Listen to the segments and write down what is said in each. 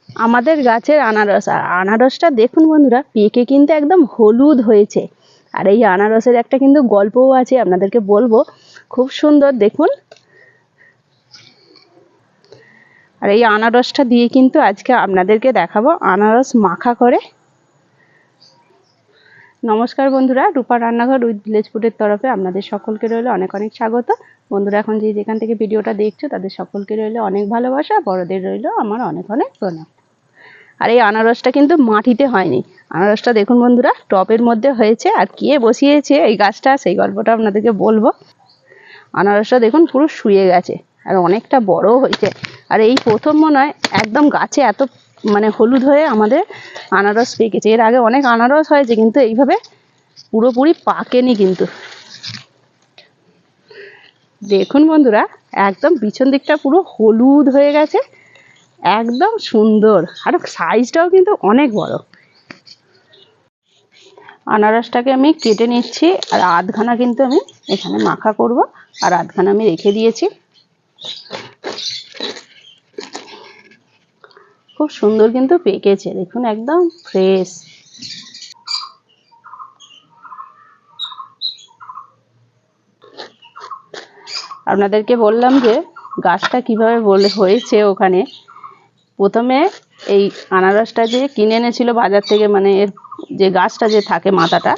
আমাদের গাছের আনারস, আর আনারসটা দেখুন বন্ধুরা পেকে কিন্তু একদম হলুদ হয়েছে। আর এই আনারসের একটা কিন্তু গল্পও আছে, আপনাদেরকে বলবো, খুব সুন্দর দেখুন। আর এই আনারসটা দিয়ে কিন্তু আজকে আপনাদেরকে দেখাবো আনারস মাখা করে। নমস্কার বন্ধুরা, রূপার রান্নাঘর উইথ ভিলেজ ফুডের তরফে আপনাদের সকলকে রইল অনেক অনেক স্বাগত। বন্ধুরা এখন যেখান থেকে ভিডিওটা দেখছো তাদের সকলকে রইল অনেক ভালোবাসা, বড়দের রইল আমার অনেক অনেক প্রণাম। আর এই আনারসটা কিন্তু মাটিতে হয়নি, আনারসটা দেখুন বন্ধুরা টবের মধ্যে হয়েছে। আর কে বসিয়েছে এই গাছটা সেই গল্পটা আপনাদেরকে বলবো। আনারসটা দেখুন পুরো শুয়ে গেছে আর অনেকটা বড়ও হয়েছে। আর এই প্রথম মনে হয় একদম গাছে এত হলুদ হয়ে আমাদের আনারস পেকেছে। এর আগে অনেক আনারস হয়েছে কিন্তু এইভাবে পুরোপুরি পাকেনি। কিন্তু দেখুন বন্ধুরা একদম পিছন দিকটা পুরো হলুদ হয়ে গেছে, একদম সুন্দর। আর সাইজটাও কিন্তু অনেক বড়। আনারসটাকে আমি কেটে নিচ্ছি, আর আধখানা কিন্তু আমি এখানে মাখা করব, আর আধখানা আমি রেখে দিয়েছি। খুব সুন্দর কিন্তু পেকেছে দেখুন, একদম ফ্রেশ। আপনাদেরকে বললাম যে গাছটা কিভাবে হয়েছে। ওখানে প্রথমে এই আনারসটা যে কিনে এনেছিল বাজার থেকে, এর যে গাছটা যে থাকে মাথাটা,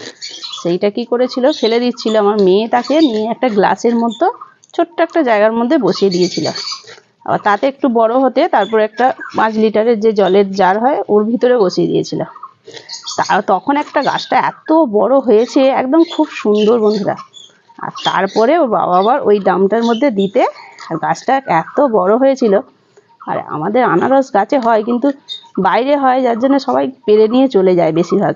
সেইটা কি করেছিল ফেলে দিচ্ছিল। আমার মেয়ে তাকে নিয়ে একটা গ্লাসের মতো ছোট্ট একটা জায়গার মধ্যে বসিয়ে দিয়েছিল। আবার তাতে একটু বড় হতে তারপর একটা 5 লিটারের যে জলের জার হয় ওর ভিতরে বসিয়ে দিয়েছিল। তখন একটা গাছটা এত বড় হয়েছে একদম খুব সুন্দর বন্ধুরা। আর তারপরে ওর বাবা আবার ওই ড্রামটার মধ্যে দিতে, আর গাছটা এত বড় হয়েছিল। আর আমাদের আনারস গাছে হয় কিন্তু বাইরে হয়, যার জন্য সবাই পেরে নিয়ে চলে যায় বেশিরভাগ,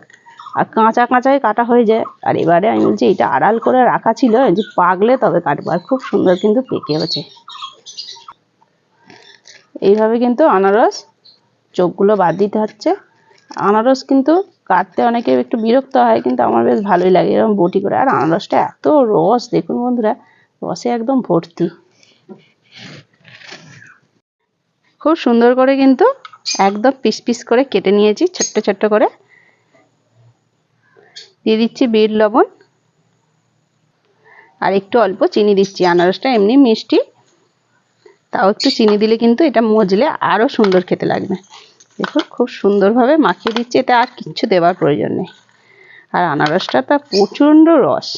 আর কাঁচা কাঁচাই কাটা হয়ে যায়। আর এবারে আমি বলছি এটা আড়াল করে রাখা ছিল যে পাকলে তবে কাটবো। আর খুব সুন্দর কিন্তু পেকে হয়েছে। এইভাবে কিন্তু আনারস চোখগুলো বাদ দিতে হচ্ছে। আনারস কিন্তু কাটতে অনেকে একটু বিরক্ত হয়, কিন্তু আমার বেশ ভালোই লাগে এরকম বটি করে। আর আনারসটা এত রস দেখুন বন্ধুরা, রসে একদম ভর্তি। খুব সুন্দর করে কিন্তু একদম পিস পিস করে কেটে নিয়েছি ছোট্ট ছোট্ট করে। দিয়ে দিচ্ছি বিট লবণ, আর একটু অল্প চিনি দিচ্ছি। আনারসটা এমনি মিষ্টি, তাও একটু চিনি দিলে কিন্তু এটা মজলে আরও সুন্দর খেতে লাগবে। দেখুন খুব সুন্দরভাবে মাখিয়ে দিচ্ছি, এটা আর কিচ্ছু দেওয়ার প্রয়োজন নেই। আর আনারসটা তা প্রচণ্ড রস।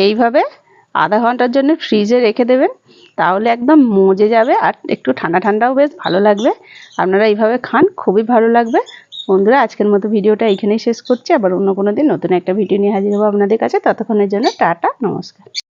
এইভাবে আধা ঘন্টার জন্য ফ্রিজে রেখে দেবেন, তাহলে একদম মজে যাবে। আর একটু ঠান্ডা ঠান্ডাও বেশ ভালো লাগবে। আপনারা এইভাবে খান, খুবই ভালো লাগবে। বন্ধুরা আজকের মতো ভিডিওটা এইখানেই শেষ করছি। আবার অন্য কোনো দিন নতুন একটা ভিডিও নিয়ে হাজির হবো আপনাদের কাছে। ততক্ষণের জন্য টাটা, নমস্কার।